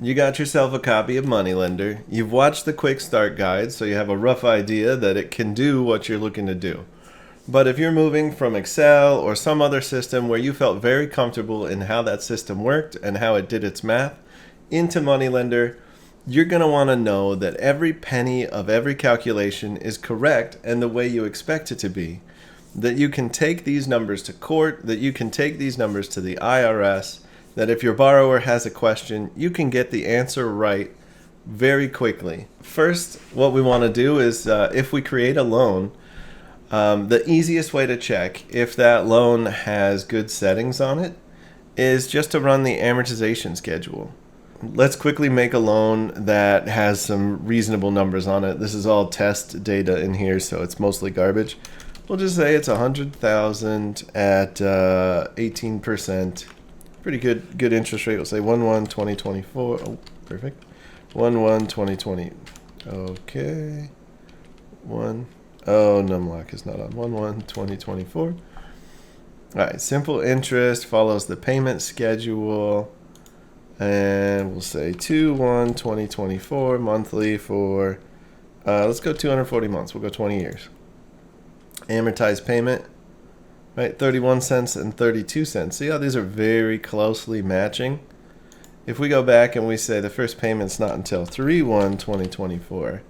You got yourself a copy of Moneylender. You've watched the quick start guide, so you have a rough idea that it can do what you're looking to do. But if you're moving from Excel or some other system where you felt very comfortable in how that system worked and how it did its math into Moneylender, you're going to want to know that every penny of every calculation is correct and the way you expect it to be. That you can take these numbers to court, that you can take these numbers to the IRS, that if your borrower has a question, you can get the answer right very quickly. First, what we want to do is if we create a loan, the easiest way to check if that loan has good settings on it is just to run the amortization schedule. Let's quickly make a loan that has some reasonable numbers on it. This is all test data in here, so it's mostly garbage. We'll just say it's $100,000 at 18%. Pretty good interest rate. We'll say 1/1/2024. Oh, perfect. 1/1/2020. Okay. Oh, numlock is not on. 1/1/2024. All right. Simple interest follows the payment schedule, and we'll say 2/1/2024 monthly for. Let's go 240 months. We'll go 20 years. Amortized payment. Right, 31 cents and 32 cents. See how these are very closely matching? If we go back and we say the first payment's not until 3/1/2024.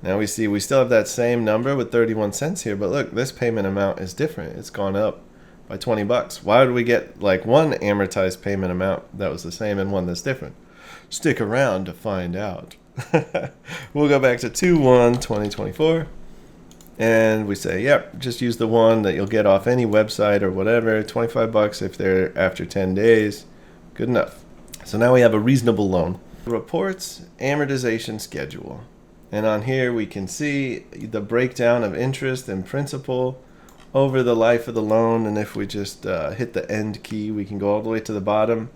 Now we see we still have that same number with 31 cents here, but look, this payment amount is different. It's gone up by 20 bucks. Why would we get like one amortized payment amount that was the same and one that's different? Stick around to find out. We'll go back to 2/1/2024. And we say, yep, just use the one that you'll get off any website or whatever. 25 bucks if they're after 10 days. Good enough. So now we have a reasonable loan. Reports, amortization schedule. And on here we can see the breakdown of interest and principal over the life of the loan. And if we just hit the end key, we can go all the way to the bottom.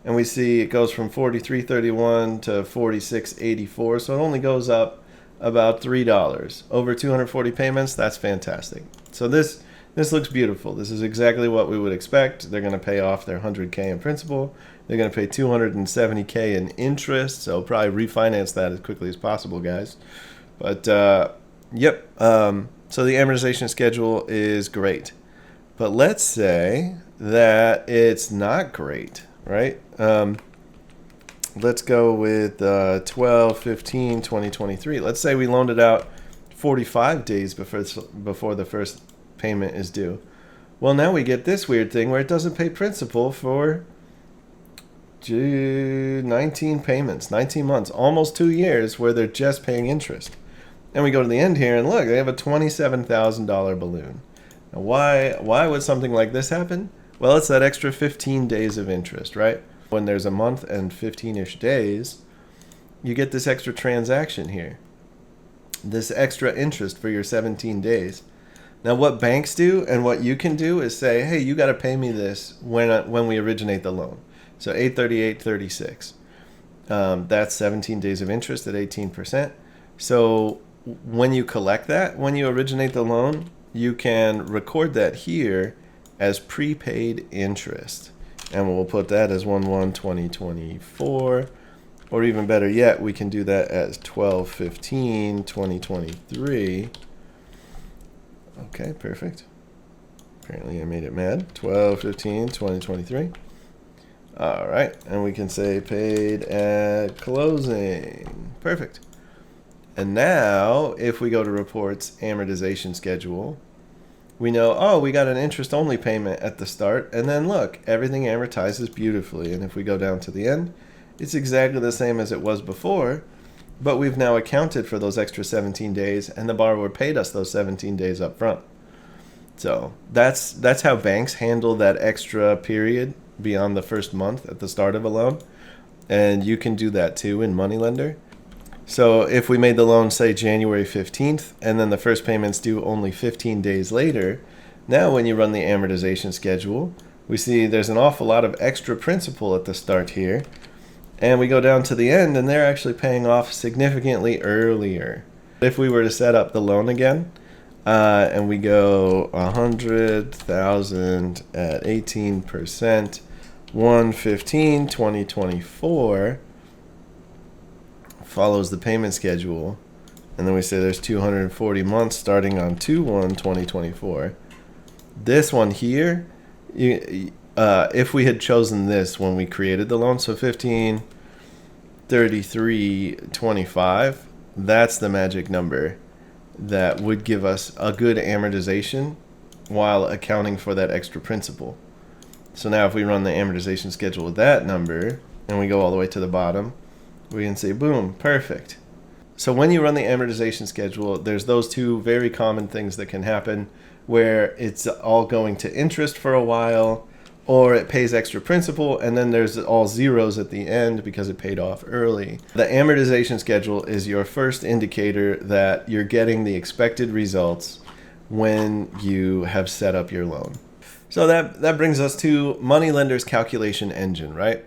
And we see it goes from 43.31 to 46.84. So it only goes up about $3 over 240 payments. That's fantastic. So this looks beautiful. This is exactly what we would expect. They're going to pay off their 100K in principal. They're going to pay 270K in interest. So probably refinance that as quickly as possible, guys. But yep. So the amortization schedule is great. But let's say that it's not great, right? Let's go with 12/15/2023. Let's say we loaned it out 45 days before the first payment is due. Well, now we get this weird thing where it doesn't pay principal for 19 payments, 19 months, almost 2 years where they're just paying interest. And we go to the end here and look, they have a $27,000 balloon. Now, why would something like this happen? Well, it's that extra 15 days of interest, right? When there's a month and 15-ish days, you get this extra transaction here. This extra interest for your 17 days. Now what banks do and what you can do is say, hey, you got to pay me this when we originate the loan. So 838.36. That's 17 days of interest at 18%. So when you collect that, when you originate the loan, you can record that here as prepaid interest. And we'll put that as 1/1/2024, or even better yet, we can do that as 12/15/2023. Okay, perfect. Apparently I made it mad. 12/15/2023. All right, and we can say paid at closing. Perfect. And now, if we go to reports, amortization schedule, we know, oh, we got an interest-only payment at the start, and then look, everything amortizes beautifully. And if we go down to the end, it's exactly the same as it was before, but we've now accounted for those extra 17 days, and the borrower paid us those 17 days up front. So that's how banks handle that extra period beyond the first month at the start of a loan, and you can do that too in Moneylender. So if we made the loan, say, January 15th, and then the first payment's due only 15 days later, now when you run the amortization schedule, we see there's an awful lot of extra principal at the start here. And we go down to the end, and they're actually paying off significantly earlier. If we were to set up the loan again, and we go 100,000 at 18%, 1/15/2024 follows the payment schedule, and then we say there's 240 months starting on 2/1/2024. This one here, if we had chosen this when we created the loan, so 15/33/25, that's the magic number that would give us a good amortization while accounting for that extra principal. So now if we run the amortization schedule with that number and we go all the way to the bottom, we can say, boom, perfect. So when you run the amortization schedule, there's those two very common things that can happen where it's all going to interest for a while, or it pays extra principal, and then there's all zeros at the end because it paid off early. The amortization schedule is your first indicator that you're getting the expected results when you have set up your loan. So that brings us to Moneylender's calculation engine, right?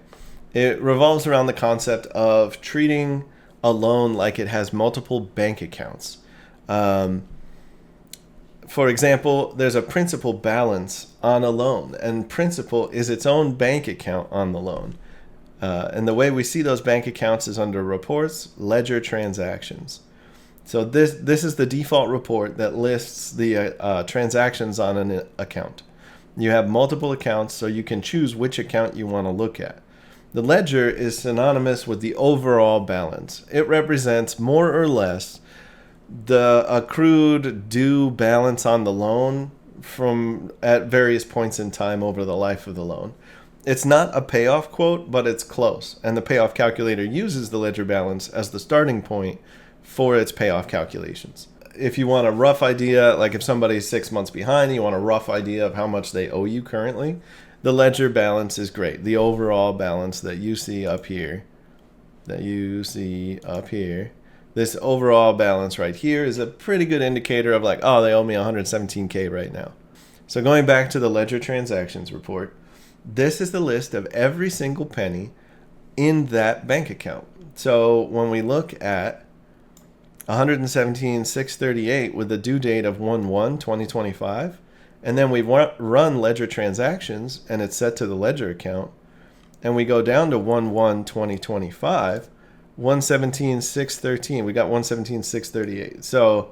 It revolves around the concept of treating a loan like it has multiple bank accounts. For example, there's a principal balance on a loan, and principal is its own bank account on the loan. And the way we see those bank accounts is under reports, ledger, transactions. So this is the default report that lists the transactions on an account. You have multiple accounts, so you can choose which account you want to look at. The ledger is synonymous with the overall balance. It represents more or less the accrued due balance on the loan from at various points in time over the life of the loan. It's not a payoff quote, but it's close. And the payoff calculator uses the ledger balance as the starting point for its payoff calculations. If you want a rough idea, like if somebody's 6 months behind, you want a rough idea of how much they owe you currently, the ledger balance is great. The overall balance that you see up here, this overall balance right here is a pretty good indicator of like, oh, they owe me $117K right now. So going back to the ledger transactions report, this is the list of every single penny in that bank account. So when we look at $117,638 with the due date of 1/1/2025, and then we run ledger transactions and it's set to the ledger account, and we go down to 1/1/2025, 117,613. We got 117,638. So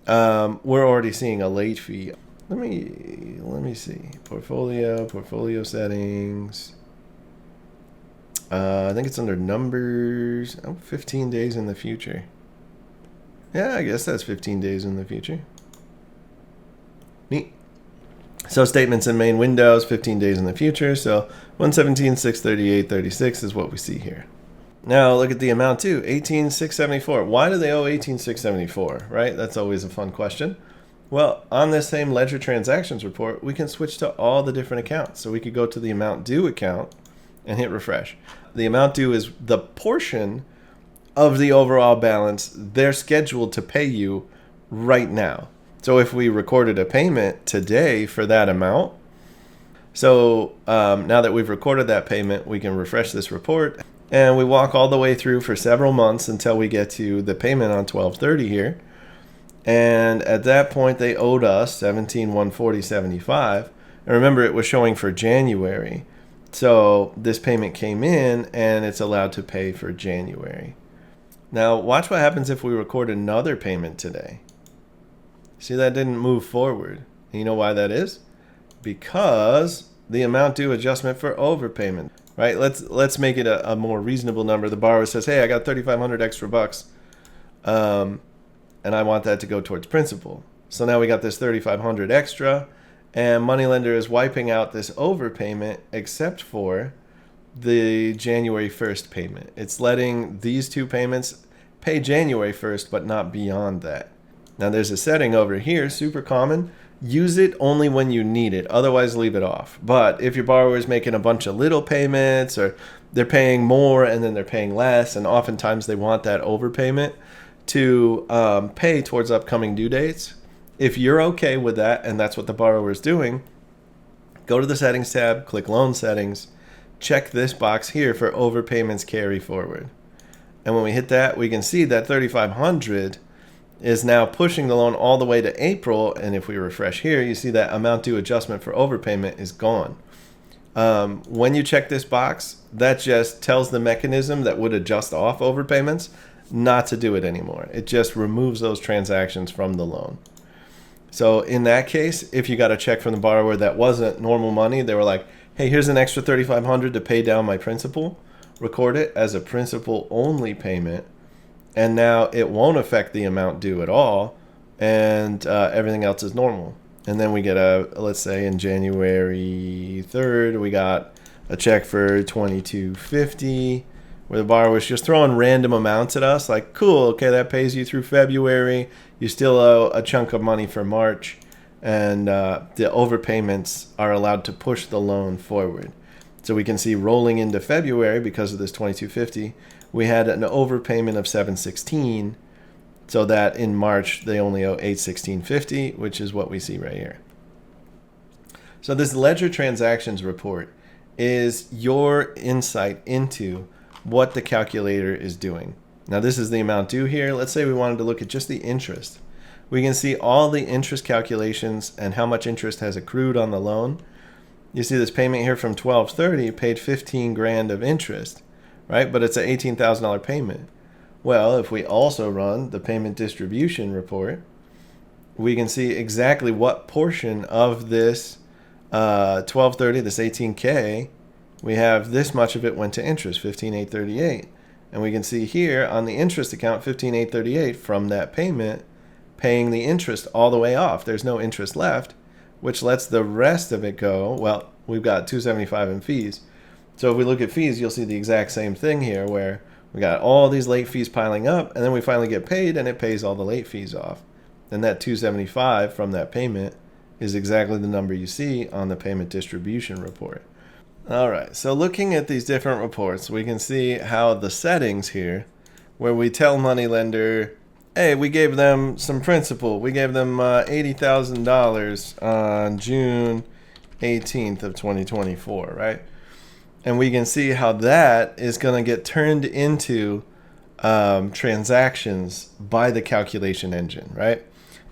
we're already seeing a late fee. Let me see. Portfolio settings. I think it's under numbers. 15 days in the future. Yeah, I guess that's 15 days in the future. Neat. So statements in main windows, 15 days in the future. So 117,638.36 is what we see here. Now look at the amount due, 18,674. Why do they owe 18,674, right? That's always a fun question. Well, on this same ledger transactions report, we can switch to all the different accounts. So we could go to the amount due account and hit refresh. The amount due is the portion of the overall balance they're scheduled to pay you right now. So if we recorded a payment today for that amount, so now that we've recorded that payment, we can refresh this report. And we walk all the way through for several months until we get to the payment on 12/30 here. And at that point, they owed us $17,140.75. And remember, it was showing for January. So this payment came in and it's allowed to pay for January. Now, watch what happens if we record another payment today. See, that didn't move forward. And you know why that is? Because the amount due adjustment for overpayment. Right, let's make it a more reasonable number. The borrower says, hey, I got 3,500 extra bucks, and I want that to go towards principal. So now we got this 3,500 extra, and Moneylender is wiping out this overpayment except for the January 1st payment. It's letting these two payments pay January 1st, but not beyond that. Now there's a setting over here, super common. Use it only when you need it. Otherwise, leave it off. But if your borrower is making a bunch of little payments, or they're paying more and then they're paying less, and oftentimes they want that overpayment to pay towards upcoming due dates, if you're okay with that and that's what the borrower is doing, go to the settings tab, click loan settings, check this box here for overpayments carry forward. And when we hit that, we can see that 3,500 is now pushing the loan all the way to April. And if we refresh here, you see that amount due adjustment for overpayment is gone. When you check this box, that just tells the mechanism that would adjust off overpayments not to do it anymore. It just removes those transactions from the loan. So in that case, if you got a check from the borrower that wasn't normal money, they were like, hey, here's an extra $3,500 to pay down my principal, record it as a principal only payment, and now it won't affect the amount due at all, and everything else is normal. And then we get let's say in January 3rd, we got a check for $2,250, where the borrower was just throwing random amounts at us, like, cool, okay, that pays you through February. You still owe a chunk of money for March, and the overpayments are allowed to push the loan forward. So we can see rolling into February, because of this $2,250, we had an overpayment of $716, so that in March they only owe $816.50, which is what we see right here. So this ledger transactions report is your insight into what the calculator is doing. Now this is the amount due here. Let's say we wanted to look at just the interest. We can see all the interest calculations and how much interest has accrued on the loan. You see this payment here from 12/30 paid 15 grand of interest, right? But it's an $18,000 payment. Well, if we also run the payment distribution report, we can see exactly what portion of this 12/30, this 18K, we have this much of it went to interest, 15,838. And we can see here on the interest account, 15,838 from that payment, paying the interest all the way off. There's no interest left, which lets the rest of it go. Well, we've got $275 in fees. So if we look at fees, you'll see the exact same thing here, where we got all these late fees piling up, and then we finally get paid, and it pays all the late fees off. And that $275 from that payment is exactly the number you see on the payment distribution report. All right, so looking at these different reports, we can see how the settings here, where we tell Moneylender, hey, we gave them some principal. We gave them $80,000 on June 18th of 2024, right? And we can see how that is going to get turned into transactions by the calculation engine, right?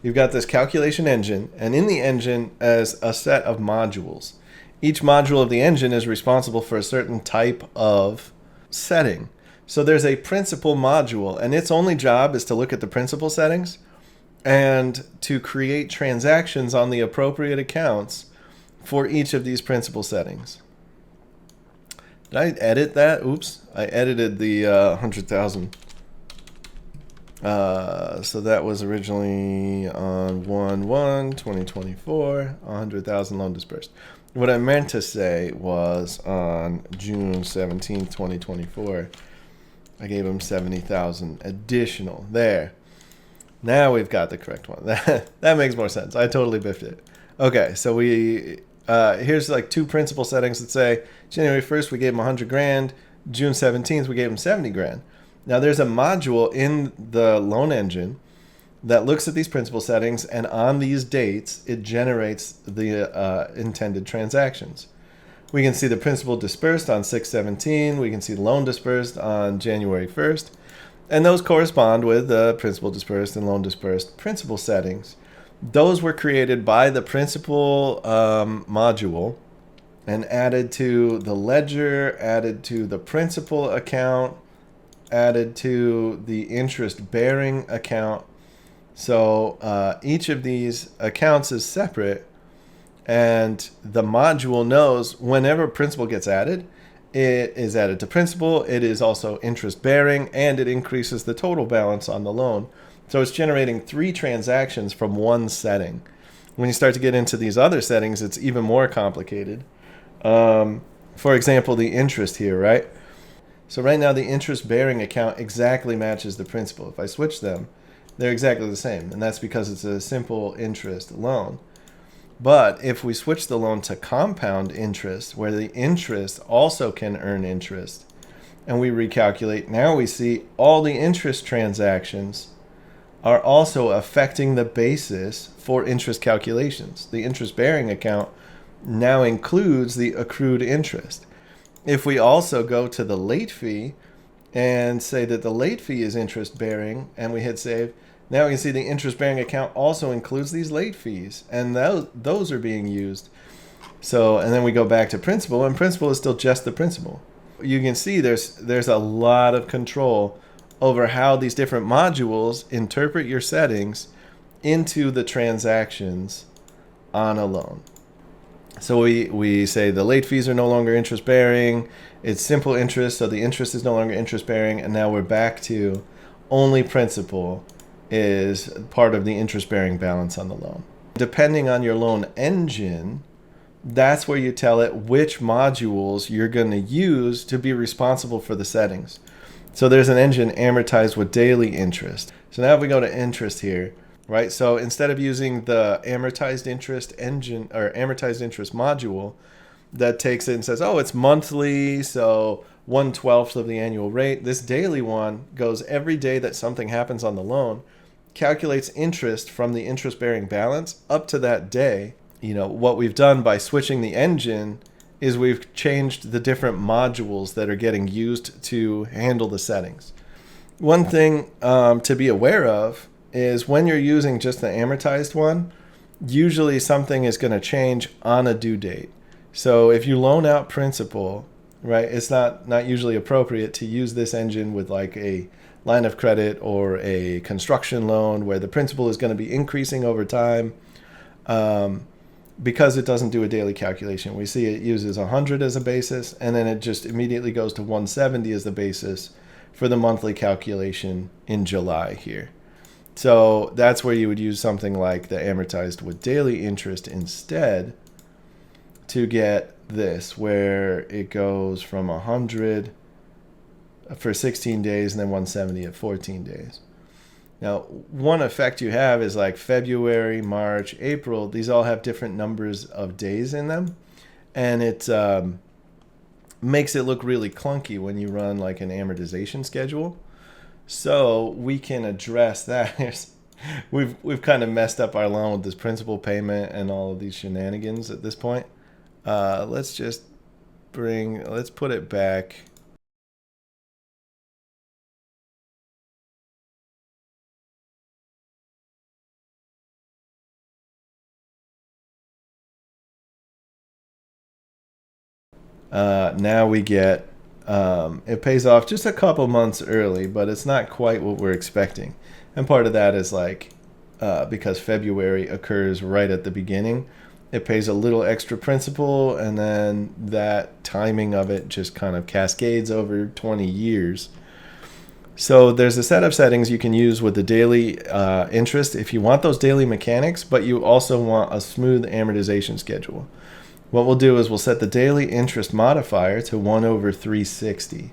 You've got this calculation engine, and in the engine as a set of modules. Each module of the engine is responsible for a certain type of setting. So there's a principal module, and its only job is to look at the principal settings and to create transactions on the appropriate accounts for each of these principal settings. Did I edit that? Oops, I edited the 100,000. So that was originally on 1/1/2024, 100,000 loan dispersed. What I meant to say was on June 17th, 2024, I gave him 70,000 additional. There. Now we've got the correct one. That makes more sense. I totally biffed it. Okay, so we here's like two principal settings that say January 1st we gave him 100 grand, June 17th we gave him 70 grand. Now there's a module in the loan engine that looks at these principal settings, and on these dates it generates the intended transactions. We can see the principal dispersed on 6/17. We can see loan dispersed on January 1st. And those correspond with the principal dispersed and loan dispersed principal settings. Those were created by the principal module and added to the ledger, added to the principal account, added to the interest-bearing account. So each of these accounts is separate, and the module knows whenever principal gets added, it is added to principal, it is also interest-bearing, and it increases the total balance on the loan. So it's generating 3 transactions from one setting. When you start to get into these other settings, it's even more complicated. For example, the interest here, right? So right now the interest-bearing account exactly matches the principal. If I switch them, they're exactly the same, and that's because it's a simple interest loan. But if we switch the loan to compound interest, where the interest also can earn interest, and we recalculate, now we see all the interest transactions are also affecting the basis for interest calculations. The interest-bearing account now includes the accrued interest. If we also go to the late fee and say that the late fee is interest-bearing, and we hit save, now we can see the interest-bearing account also includes these late fees, and those are being used. So, and then we go back to principal, and principal is still just the principal. You can see there's a lot of control over how these different modules interpret your settings into the transactions on a loan. So we say the late fees are no longer interest bearing. It's simple interest, so the interest is no longer interest bearing, and now we're back to only principal is part of the interest bearing balance on the loan. Depending on your loan engine, that's where you tell it which modules you're going to use to be responsible for the settings. So there's an engine amortized with daily interest. So now if we go to interest here, right? So instead of using the amortized interest engine or amortized interest module that takes it and says, oh, it's monthly, so 1/12 of the annual rate. This daily one goes every day that something happens on the loan, calculates interest from the interest bearing balance up to that day. What we've done by switching the engine is we've changed the different modules that are getting used to handle the settings. One thing to be aware of is when you're using just the amortized one, usually something is going to change on a due date. So if you loan out principal, right, it's not usually appropriate to use this engine with like a line of credit or a construction loan where the principal is going to be increasing over time. Because it doesn't do a daily calculation. We see it uses 100 as a basis, and then it just immediately goes to 170 as the basis for the monthly calculation in July here. So that's where you would use something like the amortized with daily interest instead to get this, where it goes from 100 for 16 days and then 170 at 14 days. Now, one effect you have is like February, March, April. These all have different numbers of days in them. And it makes it look really clunky when you run like an amortization schedule. So we can address that. We've kind of messed up our loan with this principal payment and all of these shenanigans at this point. Let's put it back. Now we get, it pays off just a couple months early, but it's not quite what we're expecting. And part of that is like, because February occurs right at the beginning, it pays a little extra principal, and then that timing of it just kind of cascades over 20 years. So there's a set of settings you can use with the daily interest if you want those daily mechanics, but you also want a smooth amortization schedule. What we'll do is we'll set the daily interest modifier to 1/360.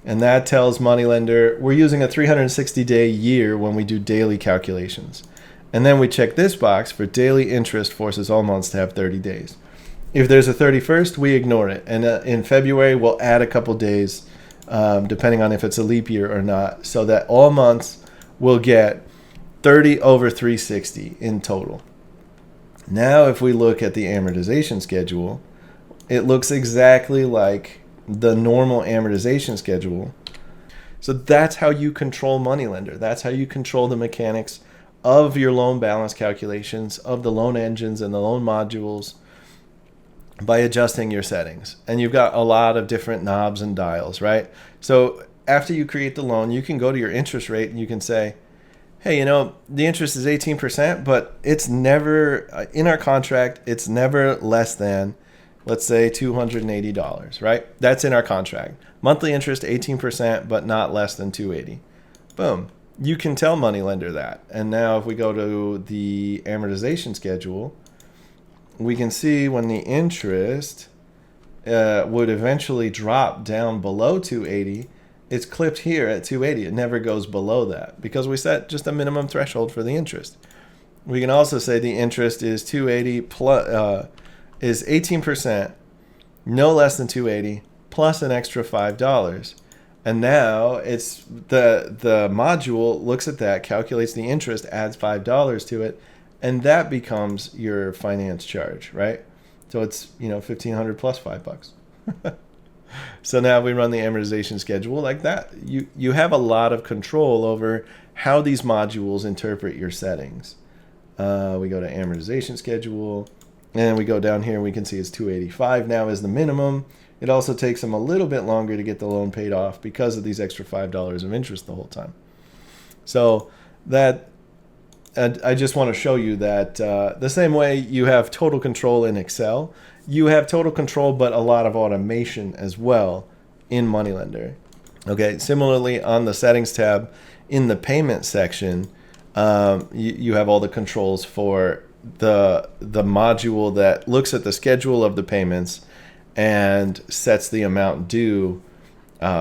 And that tells Moneylender we're using a 360-day year when we do daily calculations. And then we check this box for daily interest forces all months to have 30 days. If there's a 31st, we ignore it. And in February, we'll add a couple days, depending on if it's a leap year or not, so that all months will get 30/360 in total. Now, if we look at the amortization schedule, it looks exactly like the normal amortization schedule. So that's how you control Moneylender. That's how you control the mechanics of your loan balance calculations, of the loan engines and the loan modules, by adjusting your settings. And you've got a lot of different knobs and dials, right? So after you create the loan, you can go to your interest rate and you can say, hey, the interest is 18%, but it's never, in our contract, it's never less than, let's say, $280, right? That's in our contract. Monthly interest, 18%, but not less than $280. Boom. You can tell Moneylender that. And now if we go to the amortization schedule, we can see when the interest would eventually drop down below $280, it's clipped here at $280. It never goes below that because we set just a minimum threshold for the interest. We can also say the interest is $280 plus is 18%, no less than $280 plus an extra $5. And now it's the module looks at that, calculates the interest, adds $5 to it, and that becomes your finance charge, right? So it's $1,500 plus $5. So now we run the amortization schedule like that. You have a lot of control over how these modules interpret your settings. We go to amortization schedule, And we go down here and we can see it's 285 now is the minimum. It also takes them a little bit longer to get the loan paid off because of these extra $5 of interest the whole time. So that, I just want to show you that the same way you have total control in Excel, you have total control but a lot of automation as well in Moneylender. Okay, similarly on the settings tab in the payment section, you have all the controls for the module that looks at the schedule of the payments and sets the amount due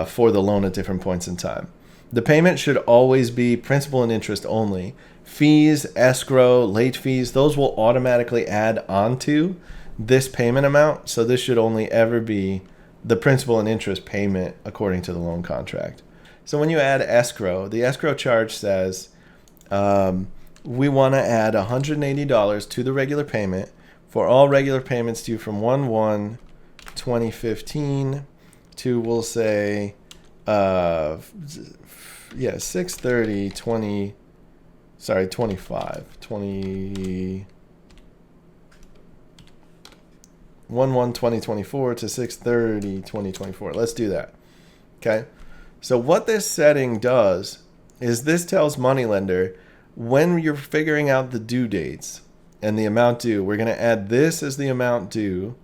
for the loan at different points in time. The payment should always be principal and interest only. Fees, escrow, late fees, those will automatically add onto this payment amount. So this should only ever be the principal and interest payment according to the loan contract. So when you add escrow, the escrow charge says we want to add $180 to the regular payment for all regular payments due from 1/1/2015 to, we'll say, 6/30/20, sorry, 25, 1/1/2024 to 6/30/2024. Let's do that. Okay. So what this setting does is this tells Moneylender when you're figuring out the due dates and the amount due, we're going to add this as the amount due.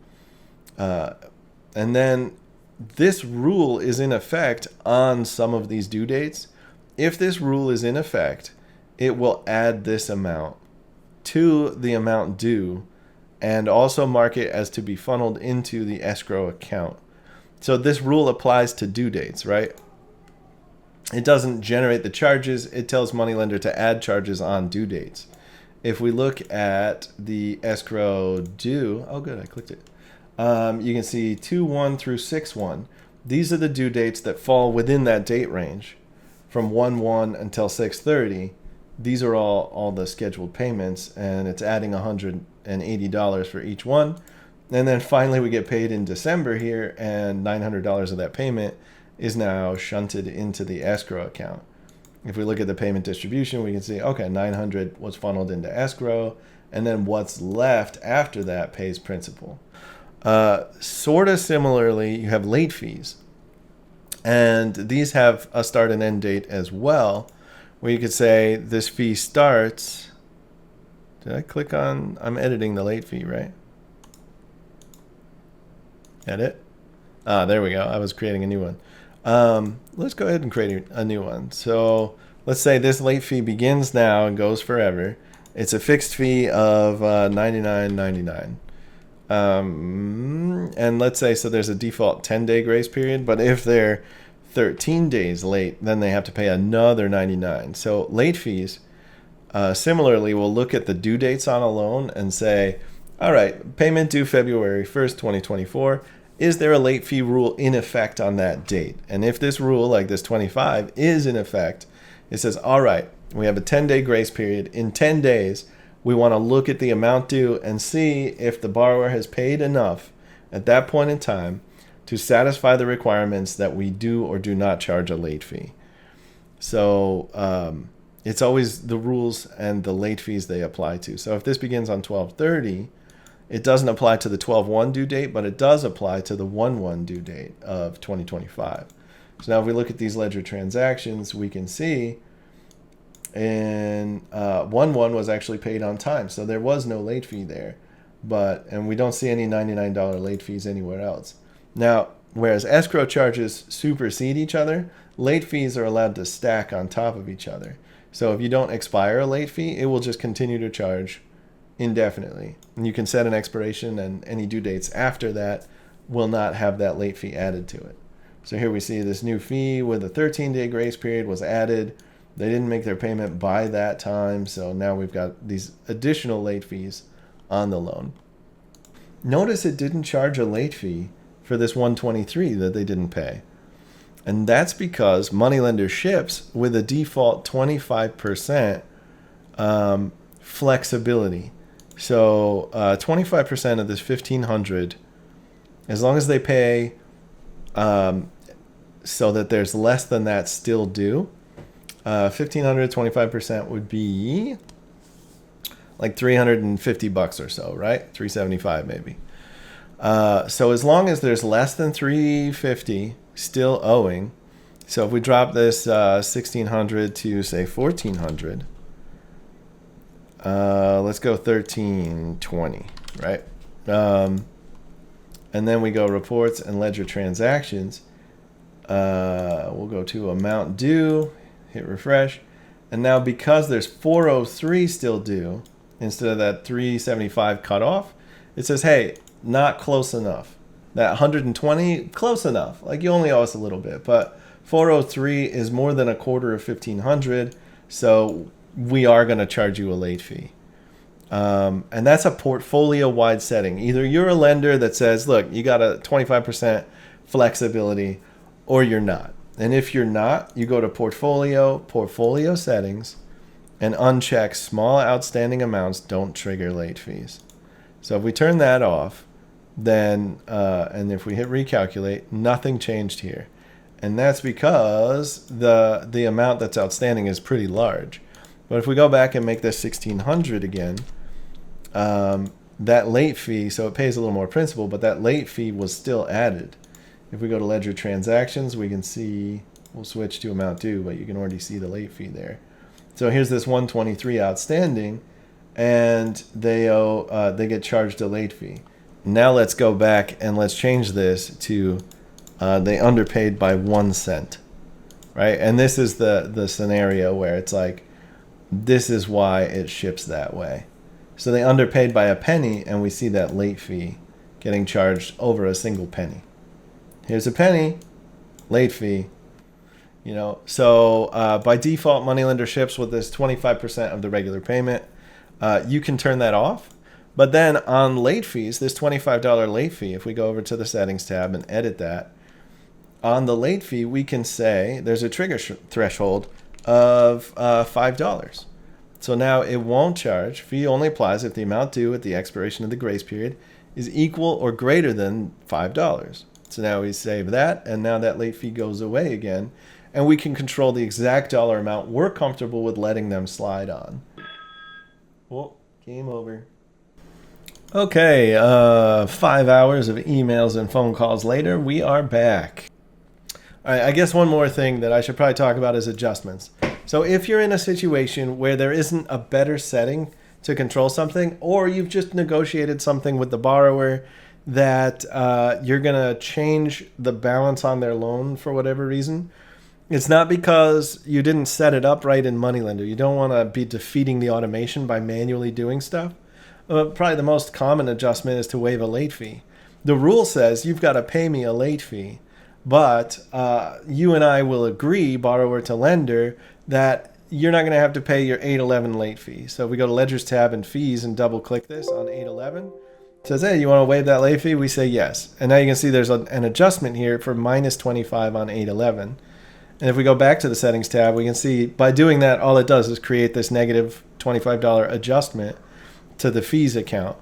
And then this rule is in effect on some of these due dates. If this rule is in effect, it will add this amount to the amount due and also mark it as to be funneled into the escrow account. So this rule applies to due dates, right? It doesn't generate the charges. It tells Moneylender to add charges on due dates. If we look at the escrow due, oh good, I clicked it. You can see 2/1 through 6/1. These are the due dates that fall within that date range from 1/1 until 6/30. These are all the scheduled payments, and it's adding $180 for each one. And then finally we get paid in December here, and $900 of that payment is now shunted into the escrow account. If we look at the payment distribution, we can see, okay, 900 was funneled into escrow, and then what's left after that pays principal. Sort of similarly, you have late fees. And these have a start and end date as well, where you could say this fee starts. Did I click on, I'm editing the late fee, right? Edit. There we go. I was creating a new one. Let's go ahead and create a new one. So let's say this late fee begins now and goes forever. It's a fixed fee of $99.99. And let's say, so there's a default 10-day grace period, but if they're 13 days late, then they have to pay another $99. So late fees, similarly, we'll look at the due dates on a loan and say, all right, payment due February 1st, 2024. Is there a late fee rule in effect on that date? And if this rule, like this 25, is in effect, it says, all right, we have a 10-day grace period. In 10 days, we want to look at the amount due and see if the borrower has paid enough at that point in time to satisfy the requirements that we do or do not charge a late fee. So it's always the rules and the late fees they apply to. So if this begins on 12/30, it doesn't apply to the 12/1 due date, but it does apply to the 1/1 due date of 2025. So now if we look at these ledger transactions, we can see and 1/1 was actually paid on time. So there was no late fee there, and we don't see any $99 late fees anywhere else. Now, whereas escrow charges supersede each other, late fees are allowed to stack on top of each other. So if you don't expire a late fee, it will just continue to charge indefinitely. And you can set an expiration, and any due dates after that will not have that late fee added to it. So here we see this new fee with a 13-day grace period was added. They didn't make their payment by that time, so now we've got these additional late fees on the loan. Notice it didn't charge a late fee for this 123 that they didn't pay. And that's because Moneylender ships with a default 25% flexibility. So 25% of this $1,500, as long as they pay so that there's less than that still due, $1,500, 25% would be, like $350 or so, right? 375 maybe. So as long as there's less than 350 still owing, so if we drop this 1600 to say 1400, let's go 1320, right? And then we go reports and ledger transactions. We'll go to amount due, hit refresh. And now because there's 403 still due, instead of that 375 cutoff, it says, hey, not close enough. That 120, close enough. Like you only owe us a little bit, but 403 is more than a quarter of 1500. So we are going to charge you a late fee. And that's a portfolio-wide setting. Either you're a lender that says, look, you got a 25% flexibility, or you're not. And if you're not, you go to portfolio settings, and uncheck small outstanding amounts don't trigger late fees. So if we turn that off, then and if we hit recalculate, nothing changed here. And that's because the amount that's outstanding is pretty large. But if we go back and make this 1600 again, that late fee, so it pays a little more principal, but that late fee was still added. If we go to ledger transactions, we can see, we'll switch to amount due, but you can already see the late fee there. So here's this 123 outstanding, and they get charged a late fee. Now let's go back and let's change this to they underpaid by 1 cent, right? And this is the scenario where it's like, this is why it ships that way. So they underpaid by a penny, and we see that late fee getting charged over a single penny. Here's a penny, late fee. You know, so by default, Moneylender ships with this 25% of the regular payment. You can turn that off. But then on late fees, this $25 late fee, if we go over to the settings tab and edit that, on the late fee, we can say there's a trigger threshold of $5. So now it won't charge. Fee only applies if the amount due at the expiration of the grace period is equal or greater than $5. So now we save that, and now that late fee goes away again, and we can control the exact dollar amount we're comfortable with letting them slide on. Well, game over. Okay, 5 hours of emails and phone calls later, we are back. All right, I guess one more thing that I should probably talk about is adjustments. So if you're in a situation where there isn't a better setting to control something, or you've just negotiated something with the borrower that you're going to change the balance on their loan for whatever reason, it's not because you didn't set it up right in Moneylender. You don't want to be defeating the automation by manually doing stuff. Probably the most common adjustment is to waive a late fee. The rule says you've got to pay me a late fee, but you and I will agree, borrower to lender, that you're not going to have to pay your 811 late fee. So if we go to Ledgers tab and fees and double click this on 811, it says, hey, you want to waive that late fee? We say yes. And now you can see there's an adjustment here for minus 25 on 811. And if we go back to the settings tab, we can see by doing that, all it does is create this negative $25 adjustment to the fees account.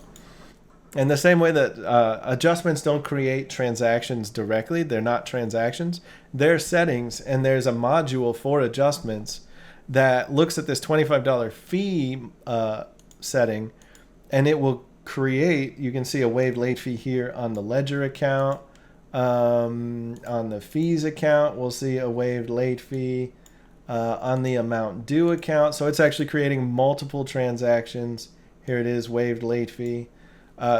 And the same way that adjustments don't create transactions directly, they're not transactions, they're settings, and there's a module for adjustments that looks at this $25 fee setting, and it will create, you can see a waived late fee here on the ledger account. On the fees account, we'll see a waived late fee on the amount due account. So it's actually creating multiple transactions. Here it is, waived late fee.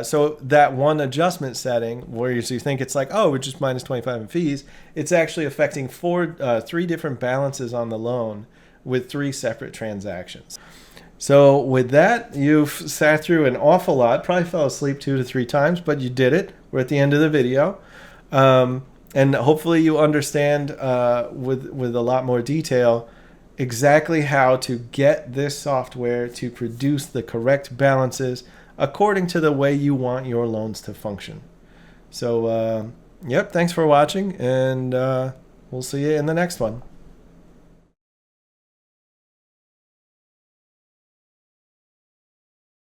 So that one adjustment setting where you think it's like, oh, we're just minus 25 in fees, it's actually affecting three different balances on the loan with 3 separate transactions. So with that, you've sat through an awful lot, probably fell asleep 2 to 3 times, but you did it. We're at the end of the video. And hopefully you understand with a lot more detail exactly how to get this software to produce the correct balances according to the way you want your loans to function. So, yep, thanks for watching, and we'll see you in the next one.